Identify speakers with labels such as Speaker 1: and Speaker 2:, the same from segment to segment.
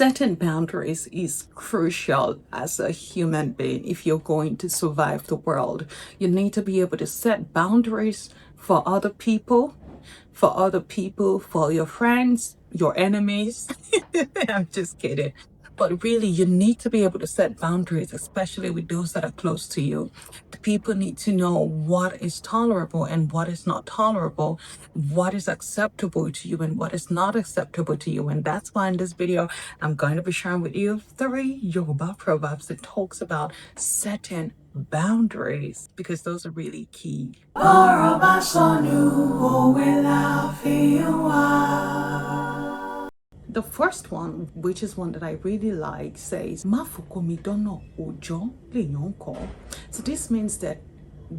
Speaker 1: Setting boundaries is crucial as a human being. If you're going to survive the world, you need to be able to set boundaries for other people, for your friends, your enemies. I'm just kidding. But really, you need to be able to set boundaries, especially with those that are close to you. The people need to know what is tolerable and what is not tolerable, what is acceptable to you and what is not acceptable to you. And that's why in this video, I'm going to be sharing with you 3 Yoruba Proverbs that talks about setting boundaries, because those are really key. The first one, which is one that I really like, says, "Mafukomidono ojo leyon ko." So this means that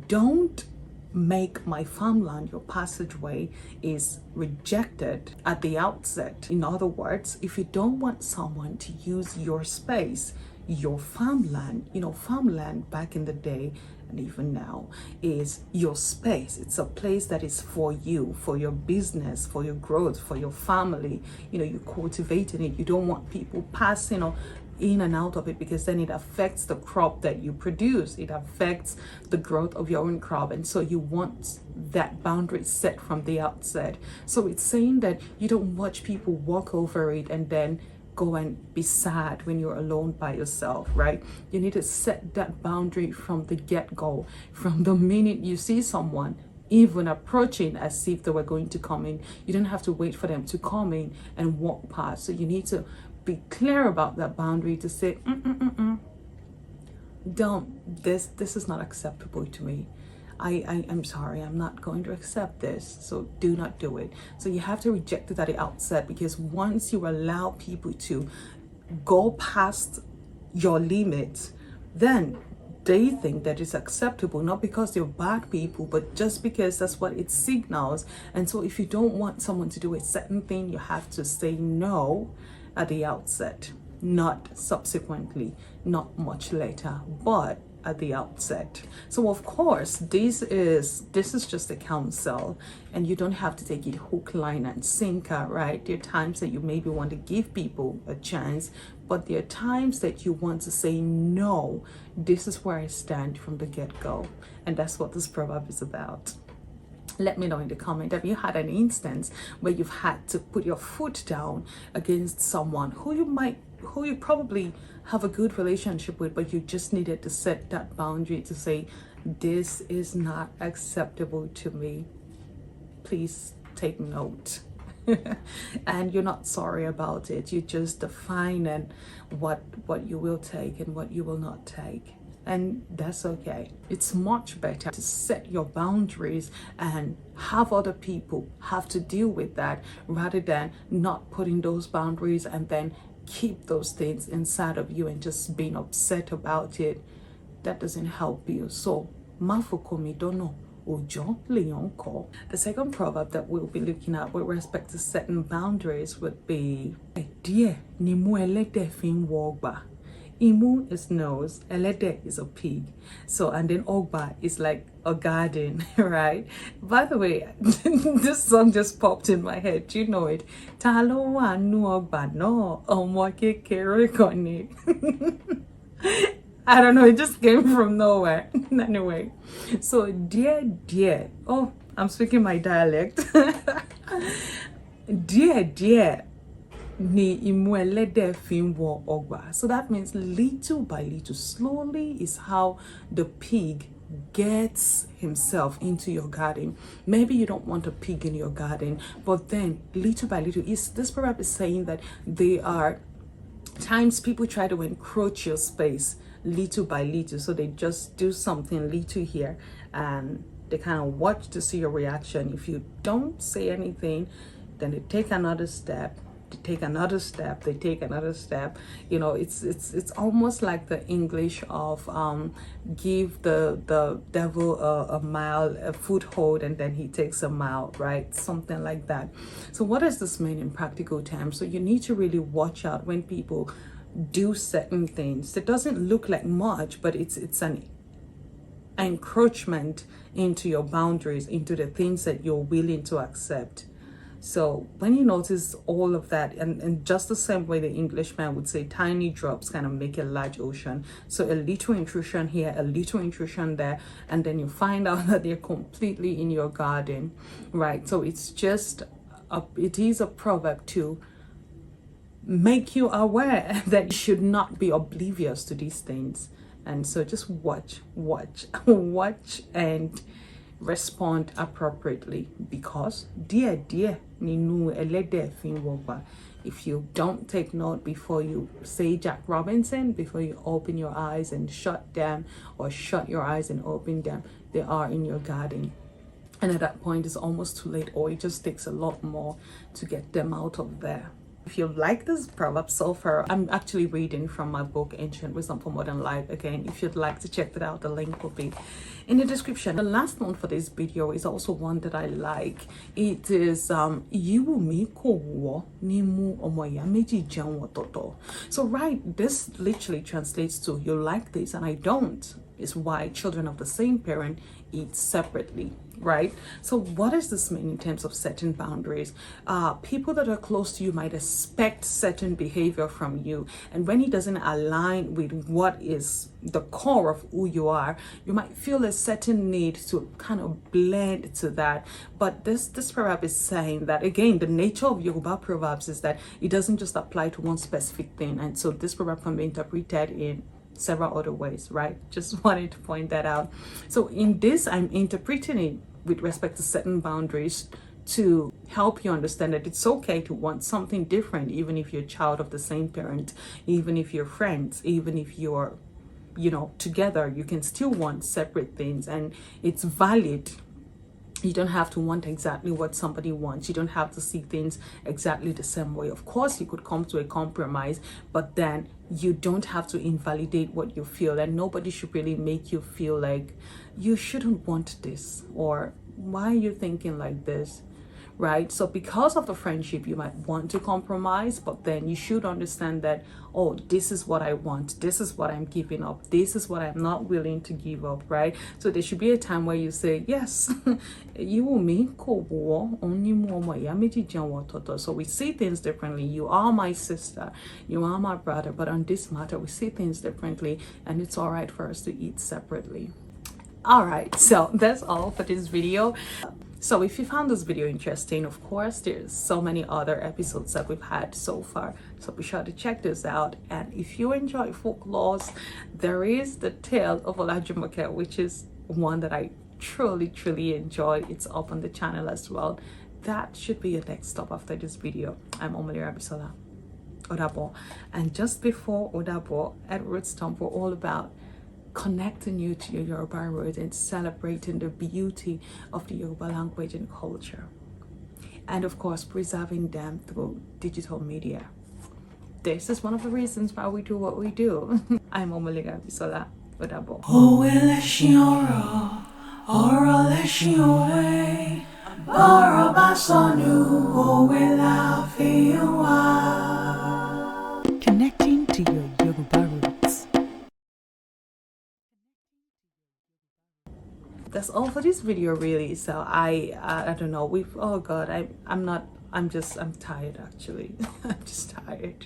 Speaker 1: don't make my farmland your passageway is rejected at the outset. In other words, if you don't want someone to use your space, your farmland, farmland back in the day and even now is your space. It's a place that is for you, for your business, for your growth, for your family. You're cultivating it. You don't want people passing in and out of it, because then it affects the crop that you produce. It affects the growth of your own crop. And so you want that boundary set from the outset. So it's saying that you don't watch people walk over it and then go and be sad when you're alone by yourself, right? You need to set that boundary from the get-go, from the minute you see someone even approaching as if they were going to come in. You don't have to wait for them to come in and walk past. So you need to be clear about that boundary to say, this is not acceptable to me. I'm sorry, I'm not going to accept this, so do not do it. So you have to reject it at the outset, because once you allow people to go past your limits, then they think that it's acceptable, not because they're bad people, but just because that's what it signals. And so if you don't want someone to do a certain thing, you have to say no at the outset, not subsequently, not much later, but at the outset. So of course, this is just a counsel, and you don't have to take it hook, line and sinker, right? There are times that you maybe want to give people a chance, but there are times that you want to say no. This is where I stand from the get-go, and that's what this proverb is about. Let me know in the comment, have you had an instance where you've had to put your foot down against someone who you probably have a good relationship with, but you just needed to set that boundary to say, this is not acceptable to me. Please take note. And you're not sorry about it. You just define what you will take and what you will not take. And that's okay. It's much better to set your boundaries and have other people have to deal with that, rather than not putting those boundaries and then keep those things inside of you and just being upset about it. That doesn't help you. So, mafukomidono ojo leyon ko. The second proverb that we'll be looking at with respect to setting boundaries would be, "Die ni mu elede fin wogba." Imu is nose, elede is a pig. So, and then ogba is like a garden, right? By the way, this song just popped in my head. Do you know it? Talo wa nu ogba no, omo kekere koni. I don't know, it just came from nowhere. Anyway, so dear, oh, I'm speaking my dialect. Dear. Ni imuelede finwo ogba. So that means little by little, slowly is how the pig gets himself into your garden. Maybe you don't want a pig in your garden, but then little by little, this proverb is saying that there are times people try to encroach your space little by little. So they just do something little here and they kind of watch to see your reaction. If you don't say anything, then they take another step. They take another step. It's almost like the English of give the devil a foothold and then he takes a mile, right? Something like that. So what does this mean in practical terms? So you need to really watch out when people do certain things. It doesn't look like much, but it's an encroachment into your boundaries, into the things that you're willing to accept. So when you notice all of that, and just the same way the Englishman would say, tiny drops kind of make a large ocean. So a little intrusion here, a little intrusion there, and then you find out that they're completely in your garden, right? So it's just it is a proverb to make you aware that you should not be oblivious to these things. And so just watch and respond appropriately, because dear if you don't take note before you say Jack Robinson, before you open your eyes and shut them, or shut your eyes and open them, they are in your garden. And at that point it's almost too late, or it just takes a lot more to get them out of there. If you like this proverb so far, I'm actually reading from my book, Ancient Wisdom for Modern Life. Again, if you'd like to check that out, the link will be in the description. The last one for this video is also one that I like. It is so right, this literally translates to you like this and I don't. Is why children of the same parent eat separately, right? So what does this mean in terms of setting boundaries? People that are close to you might expect certain behavior from you, and when it doesn't align with what is the core of who you are, you might feel a certain need to kind of blend to that. But this proverb is saying that, again, the nature of Yoruba Proverbs is that it doesn't just apply to one specific thing, and so this proverb can be interpreted in several other ways, right? Just wanted to point that out. So in this, I'm interpreting it with respect to certain boundaries to help you understand that it's okay to want something different, even if you're a child of the same parent, even if you're friends, even if you're, together, you can still want separate things, and it's valid. You don't have to want exactly what somebody wants. You don't have to see things exactly the same way. Of course, you could come to a compromise, but then you don't have to invalidate what you feel, and nobody should really make you feel like you shouldn't want this, or why are you thinking like this, right? So because of the friendship, you might want to compromise, but then you should understand that, oh, this is what I want, this is what I'm giving up, this is what I'm not willing to give up, right? So there should be a time where you say, yes, you will me so we see things differently. You are my sister, you are my brother, but on this matter we see things differently, and it's all right for us to eat separately. All right, so that's all for this video. So if you found this video interesting, of course, there's so many other episodes that we've had so far. So be sure to check this out. And if you enjoy folklores, there is the Tale of Olajumoke, which is one that I truly enjoy. It's up on the channel as well. That should be your next stop after this video. I'm Abisola, Odabo. And just before Odabo, at Rootstump, we're all about connecting you to your Yoruba roots and celebrating the beauty of the Yoruba language and culture, and of course preserving them through digital media. This is one of the reasons why we do what we do. I'm Abisola, Odabo. Connecting to your Yoruba roots. That's all for this video, really. So I don't know, oh god, I'm tired actually. I'm just tired.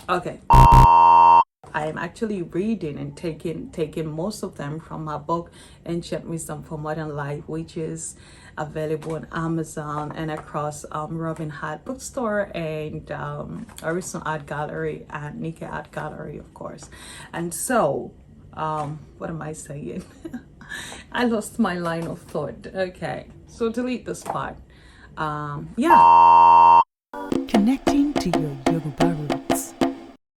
Speaker 1: Okay, I am actually reading and taking most of them from my book Ancient Wisdom for Modern Life, which is available on Amazon and across Robin Hood bookstore and Horizon Art Gallery and Nikkei Art Gallery, of course. And so what am I saying? I lost my line of thought. Okay, so delete this part. Yeah, connecting to your Yoruba roots.